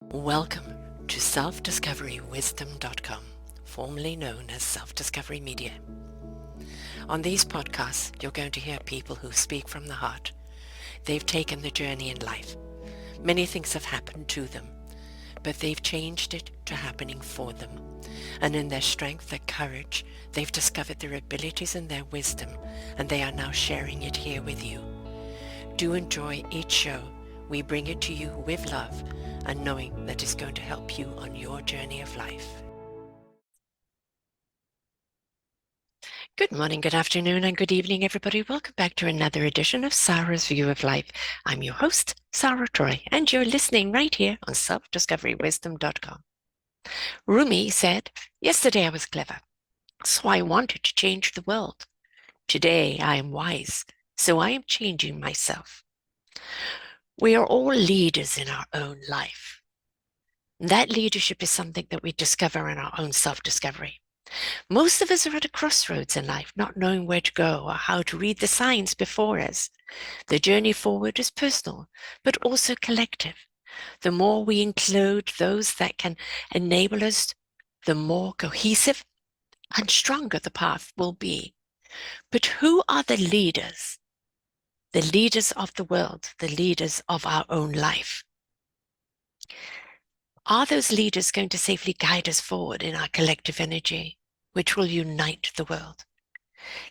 Welcome to self-discoverywisdom.com, formerly known as Self-Discovery Media. On these podcasts, you're going to hear people who speak from the heart. They've taken the journey in life. Many things have happened to them, but they've changed it to happening for them. And in their strength, their courage, they've discovered their abilities and their wisdom, and they are now sharing it here with you. Do enjoy each show. We bring it to you with love and knowing that it's going to help you on your journey of life. Good morning, good afternoon, and good evening, everybody. Welcome back to another edition of Sarah's View of Life. I'm your host, Sarah Troy, and you're listening right here on selfdiscoverywisdom.com. Rumi said, "Yesterday I was clever, so I wanted to change the world. Today I am wise, so I am changing myself." We are all leaders in our own life. That leadership is something that we discover in our own self-discovery. Most of us are at a crossroads in life, not knowing where to go or how to read the signs before us. The journey forward is personal, but also collective. The more we include those that can enable us, the more cohesive and stronger the path will be. But who are the leaders? The leaders of the world, the leaders of our own life. Are those leaders going to safely guide us forward in our collective energy, which will unite the world?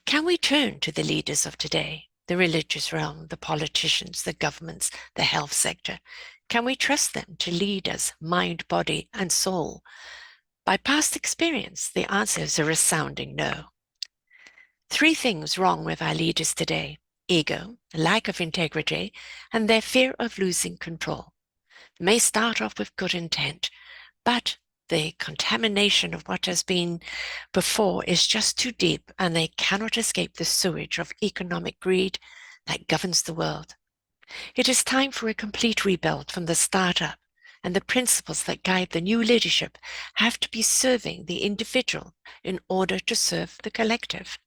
Can we turn to the leaders of today, the religious realm, the politicians, the governments, the health sector? Can we trust them to lead us, mind, body, and soul? By past experience, the answer is a resounding no. 3 things wrong with our leaders today: ego, lack of integrity, and their fear of losing control. May start off with good intent, but the contamination of what has been before is just too deep, and they cannot escape the sewage of economic greed that governs the world. It is time for a complete rebuild from the start up, and the principles that guide the new leadership have to be serving the individual in order to serve the collective.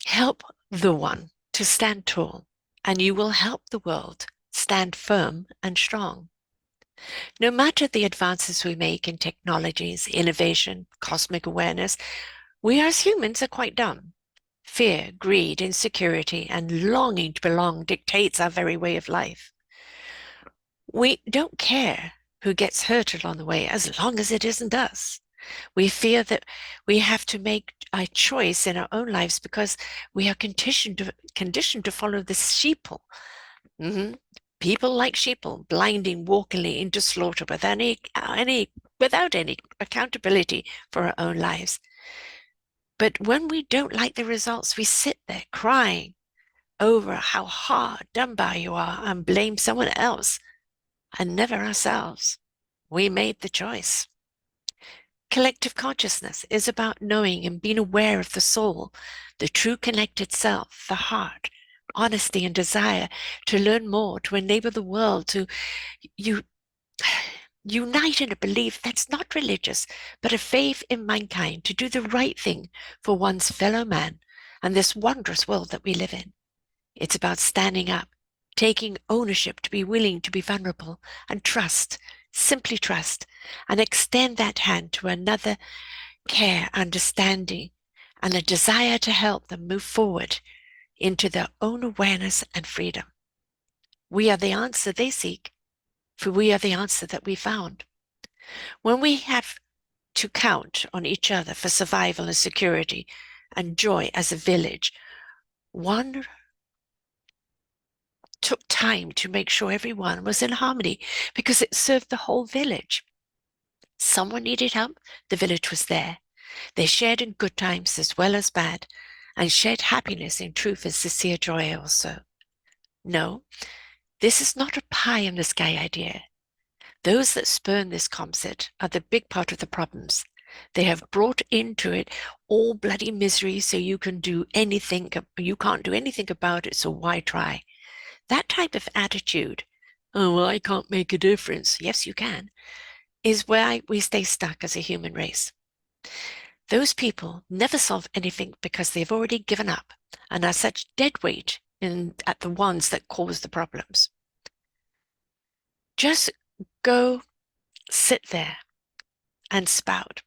Help the one to stand tall, and you will help the world stand firm and strong. No matter the advances we make in technologies, innovation, cosmic awareness, we as humans are quite dumb. Fear, greed, insecurity, and longing to belong dictates our very way of life. We don't care who gets hurt along the way as long as it isn't us. We fear that we have to make a choice in our own lives because we are conditioned to follow the sheeple. People like sheeple, blinding walkingly into slaughter without any accountability for our own lives. But when we don't like the results, we sit there crying over how hard done by you are and blame someone else and never ourselves. We made the choice. Collective consciousness is about knowing and being aware of the soul, the true connected self, the heart, honesty and desire to learn more, to enable the world to unite in a belief that's not religious, but a faith in mankind to do the right thing for one's fellow man and this wondrous world that we live in. It's about standing up, taking ownership, to be willing to be vulnerable and trust, simply trust, and extend that hand to another, care, understanding, and a desire to help them move forward into their own awareness and freedom. We are the answer they seek, for we are the answer that we found. When we have to count on each other for survival and security and joy as a village, one took time to make sure everyone was in harmony because it served the whole village. Someone needed help, the village was there. They shared in good times as well as bad, and shared happiness in truth and sincere joy also. No, this is not a pie in the sky idea. Those that spurn this concept are the big part of the problems. They have brought into it all bloody misery, so you can't do anything about it, so why try? That type of attitude, "Oh, well, I can't make a difference." Yes, you can, is where we stay stuck as a human race. Those people never solve anything because they've already given up and are such dead weight at the ones that cause the problems. Just go sit there and spout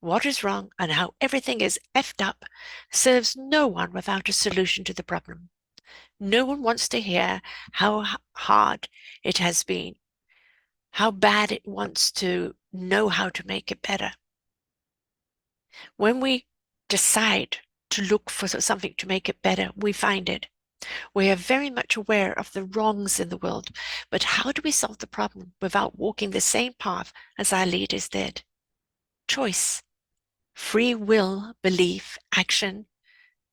what is wrong and how everything is effed up serves no one without a solution to the problem. No one wants to hear how hard it has been, how bad it wants to know how to make it better. When we decide to look for something to make it better, we find it. We are very much aware of the wrongs in the world, but how do we solve the problem without walking the same path as our leaders did? Choice, free will, belief, action,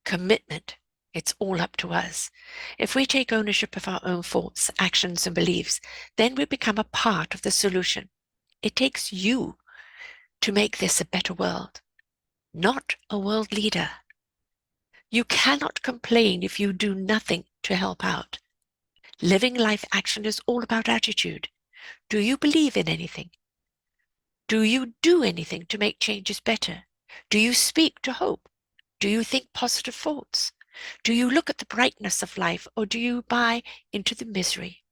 commitment. It's all up to us. If we take ownership of our own thoughts, actions, and beliefs, then we become a part of the solution. It takes you to make this a better world, not a world leader. You cannot complain if you do nothing to help out. Living life action is all about attitude. Do you believe in anything? Do you do anything to make changes better? Do you speak to hope? Do you think positive thoughts? Do you look at the brightness of life, or do you buy into the misery?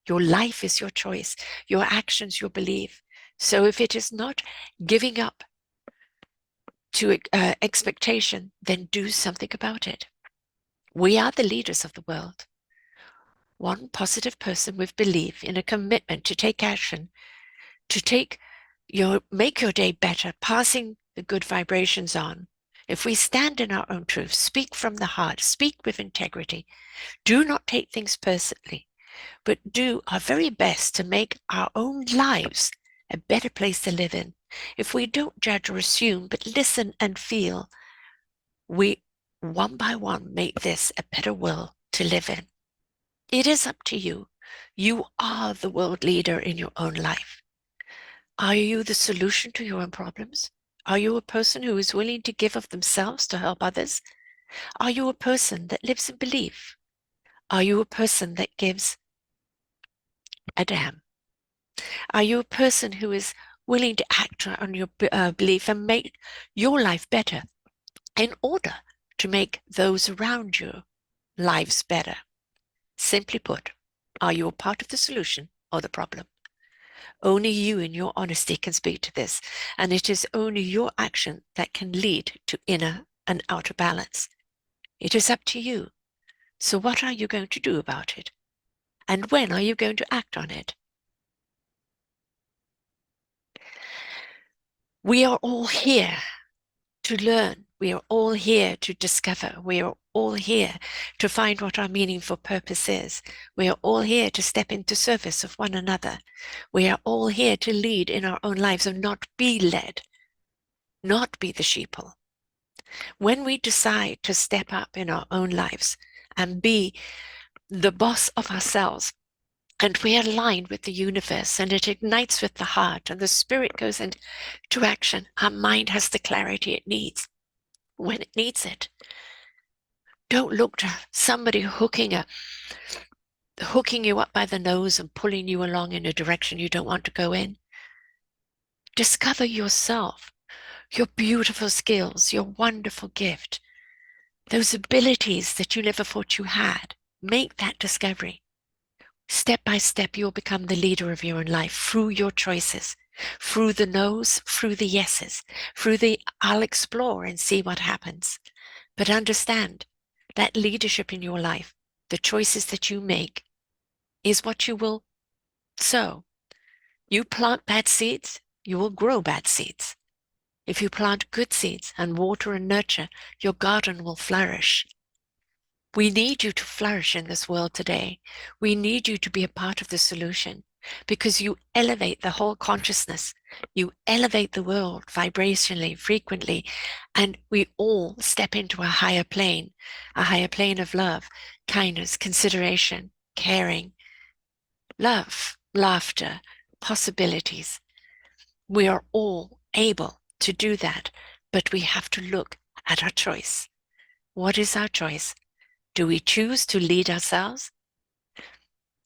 Your life is your choice, your actions, your belief. So if it is not giving up to expectation, then do something about it. We are the leaders of the world. One positive person with belief in a commitment to take action, to make your day better, passing the good vibrations on. If we stand in our own truth, speak from the heart, speak with integrity, do not take things personally, but do our very best to make our own lives a better place to live in. If we don't judge or assume, but listen and feel, we one by one make this a better world to live in. It is up to you. You are the world leader in your own life. Are you the solution to your own problems? Are you a person who is willing to give of themselves to help others? Are you a person that lives in belief? Are you a person that gives a damn? Are you a person who is willing to act on your belief and make your life better in order to make those around you lives better? Simply put, are you a part of the solution or the problem? Only you in your honesty can speak to this, and it is only your action that can lead to inner and outer balance. It is up to you. So what are you going to do about it? And when are you going to act on it? We are all here to learn. We are all here to discover. We are all here to find what our meaningful purpose is. We are all here to step into service of one another. We are all here to lead in our own lives and not be led, not be the sheeple. When we decide to step up in our own lives and be the boss of ourselves, and we align with the universe, and it ignites with the heart, and the spirit goes into action, our mind has the clarity it needs when it needs it. Don't look to somebody hooking you up by the nose and pulling you along in a direction you don't want to go in. Discover yourself, your beautiful skills, your wonderful gift, those abilities that you never thought you had. Make that discovery. Step by step, you'll become the leader of your own life through your choices, through the no's, through the yeses, through the I'll explore and see what happens. But understand that leadership in your life, the choices that you make, is what you will sow. You plant bad seeds, you will grow bad seeds. If you plant good seeds and water and nurture, your garden will flourish. We need you to flourish in this world today. We need you to be a part of the solution because you elevate the whole consciousness. You elevate the world vibrationally, frequently, and we all step into a higher plane of love, kindness, consideration, caring, love, laughter, possibilities. We are all able to do that, but we have to look at our choice. What is our choice? Do we choose to lead ourselves?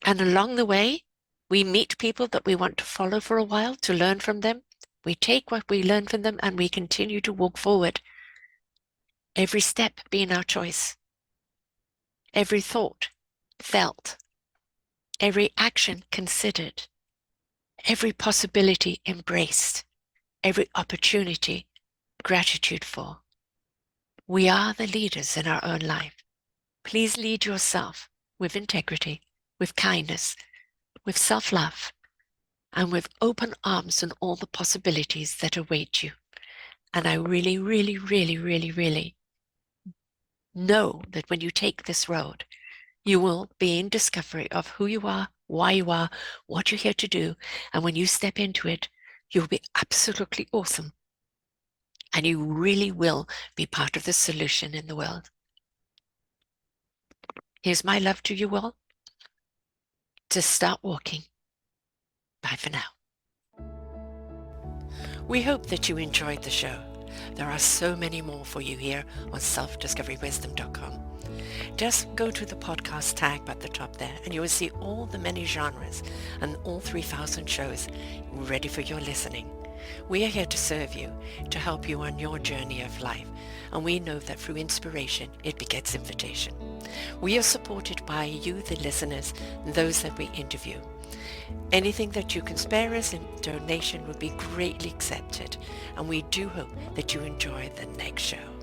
And along the way, we meet people that we want to follow for a while, to learn from them. We take what we learn from them and we continue to walk forward. Every step being our choice. Every thought felt. Every action considered. every possibility embraced, every opportunity gratitude for. We are the leaders in our own life. Please lead yourself with integrity, with kindness, with self-love, and with open arms on all the possibilities that await you. And I really, really, really, really, really know that when you take this road, you will be in discovery of who you are, why you are, what you're here to do. And when you step into it, you'll be absolutely awesome. And you really will be part of the solution in the world. Here's my love to you all. To start walking. Bye for now. We hope that you enjoyed the show. There are so many more for you here on selfdiscoverywisdom.com. Just go to the podcast tab at the top there and you will see all the many genres and all 3,000 shows ready for your listening. We are here to serve you, to help you on your journey of life, and we know that through inspiration it begets invitation. We are supported by you, the listeners, and those that we interview. Anything that you can spare us in donation would be greatly accepted, and we do hope that you enjoy the next show.